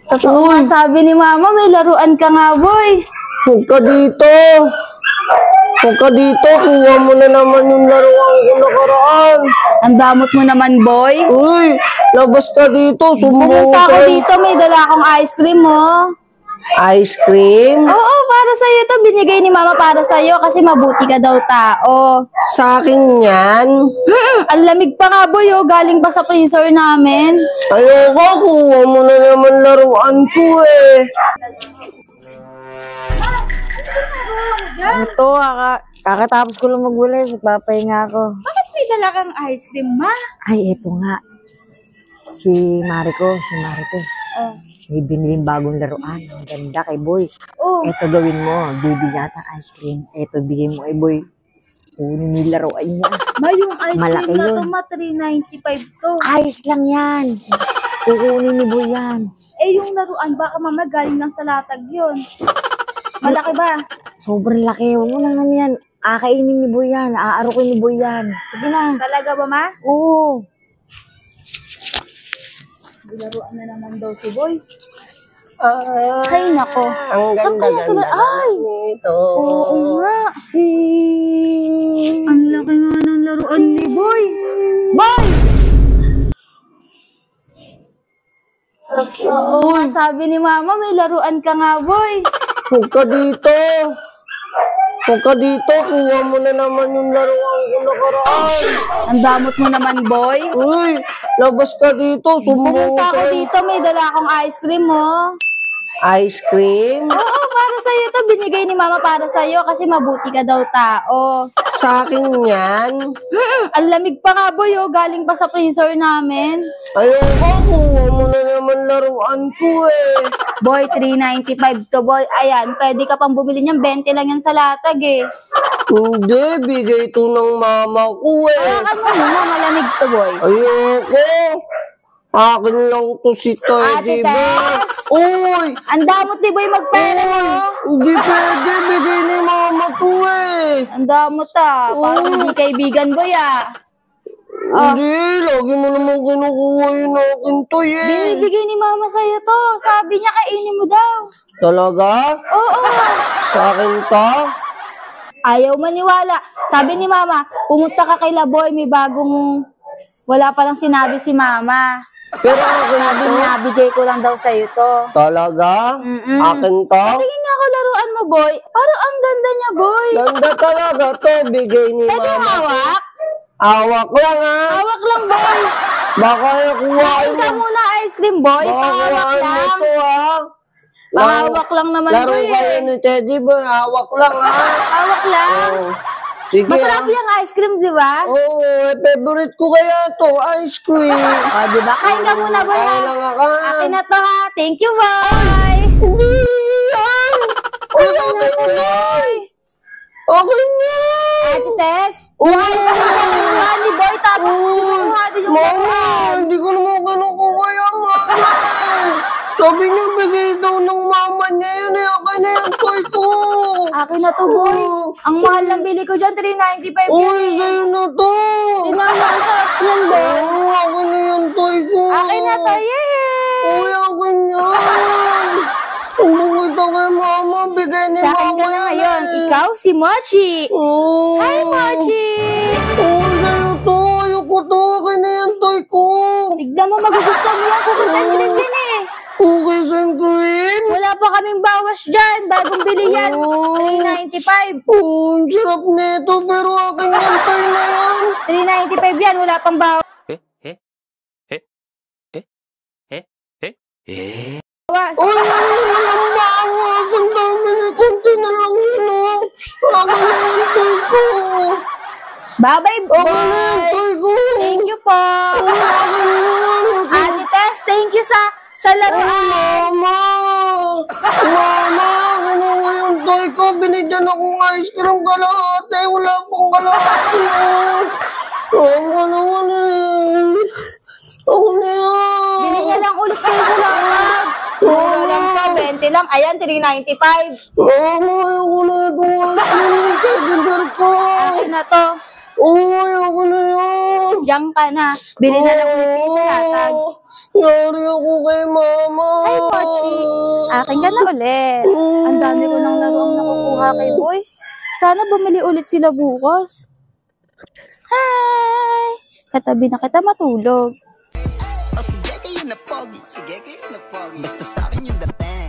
Totoo nga, sabi ni Mama, may laruan ka nga, boy. Huwag ka dito. Huwag ka dito. Kuha mo na naman yung laruan ko nakaraan. Ang damot mo naman, boy. Uy, labas ka dito. Pumunta ako dito, may dala akong ice cream, oh. Ice cream? Oo, para sa'yo ito. Binigay ni Mama para sa'yo kasi mabuti ka daw tao. Sa akin yan? Ang lamig pa nga, boy, oh. Galing pa sa freezer namin. Ayoko, kuha mo na naman laruan ko eh. Ito, kakatapos ko lang magwala, nagpapahinga ako. Bakit may dala kang ice cream, Ma? Ay, eto nga. Si Marites. May biniling bagong laruan. Ang ganda kay Boy. Oh. Eto gawin mo, bibigyan ng ice cream. Eto, bigyan mo kay Boy. Kunin yung laruan niya. Ma, yung ice Malaki cream na yun. to, Ma, 395 to. Ayos lang yan. Kukunin ni Boy yan. Eh, yung laruan, baka Mama galing lang sa latag yun. Malaki ba? Sobrang laki. Huwag mo lang yan. Akainin ni Boy yan. Aarukin ni Boy yan. Sige na. Talaga ba, Ma? Oo. Laruan na naman daw si Boy. Ah, Ay, nako. ang Saan kaya sila? Ay! nito. Oo nga. Ang laki nga ng laruan ni Boy. Boy! Oo nga, sabi ni Mama, may laruan ka nga, Boy. Huwag ka dito. Huwag ka dito. Kuha mo na naman yung laruan ko nakaraan. Ang damot mo naman, Boy. Uy, labas ka dito. Pumunta ako Sumuka. dito, may dala akong ice cream, oh. Ice cream? Oo, para sa'yo ito. Binigay ni Mama para sa'yo kasi mabuti ka daw tao. Sa akin yan? Ang lamig pa nga, Boy, oh. Galing pa sa freezer namin. Ayoko, kuha mo na naman laruan ko eh. Boy, 395 to, Boy. Ayan, pwede ka pang bumili niyan. 20 lang yan sa latag, eh. Hindi, bigay ito ng mama ko eh. Ano muna, malamig to, Boy. Ayoko. Akin lang to si Teddy Ate Bear. Tess! Uy! Ang damot ni Boy magpera, no? Hindi pwede, bigay ni mama to eh. Ang damot, ah. Parang hindi kaibigan, Boy, ah. Hindi, lagi mo naman kinukuha yung akin to eh. Binibigay ni Mama sa'yo to. Sabi niya, kainin mo daw. Talaga? Oo. Sa akin to? Ayaw maniwala. Sabi ni Mama, pumunta ka kay Laboy, may bagong... Wala pa lang sinabi si Mama. Pero akin Sabi to? niya, bigay ko lang daw sa'yo to. Talaga? Akin to? Tingin nga ako laruan mo, Boy. Parang ang ganda niya, Boy. Ganda talaga to, bigay ni Pwede mama. hawak? Awak lang ha. Hawak lang, Boy. Baka nakuhain Kain ka mo. muna ice cream, Boy. Baka Pahawak kuhain mo lang. to ha. Pahawak lang naman, Laro Boy. kayo ni Teddy Bear, hawak lang ha. Hawak lang. Oh. Sige Masarap ha. yung ice cream, di ba? Oo, favorite ko kaya to, ice cream. O, di ba? Kain ka muna, Boy. Kaya ha? lang ka. Akin na to, ha? Thank you, Boy. Hindi yan. Uy, akin yan. Akin yan. Ate Tess, Uy. yung ice cream na kinuha ni Boy, tapos Uy, kinuha din yung mama, laruan. hindi ko naman kinukuha yan, mama. Sabi niya, bigay daw ng mama niya yan. Akin na yung toy ko. Akin na to, Boy. Ang mahal lang bili ko dyan, 395 Uy, yun. sa'yo na to. Tinama ang sarap yan, Boy. Oo, akin na yung toy ko. Akin na to, yay! Uy, akin yan. Sumbong kita kay mama, bigay ni Sa akin mama ka na yan ngayon, eh. ikaw si Mochi. Oo. Hi, Mochi! Oo, sa'yo to. Ayoko to. Akin na yung toy ko. Tignan mo, magugustuhan mo yan. Cookies and cream din eh. Cookies and cream. Wala pa kaming bawas dyan. Bagong bili yan. Oh. 395. Oo, ang sarap nito, pero akin yung toy na yan. 395 yan. Wala pang bawas. Uy, walang bawas. Ang dami na konti na lang yun, oh. Akin na yung toy ko. Bye-bye, Akin na yung boy. toy ko. Thank you po. Uy, akin na yan. Ate Tess, thank you sa laruan. Mama! Mama! Kinuha yung toy ko. Binigyan akong ice cream kalahati. Wala pong kalahati. Mama naman eh. Ako na yan. Bili niya lang ulit kayo sa latag. Mura lang to, 20 lang. Ayan, 395. Mama, ayoko na itong ice cream. Kaibigan ko. Akin na to. Uy, ako na yan. Diyan ka na. Bili na lang ulit kayo sa latag. Yari ako kay mama. Ay, Pochi. Akin ka na ulit. Ang dami ko ng laro ang nakukuha kay Boy. Sana bumili ulit sila bukas. Hi! Katabi na kita matulog. Sige kayo na pogi, basta sa akin yung dating.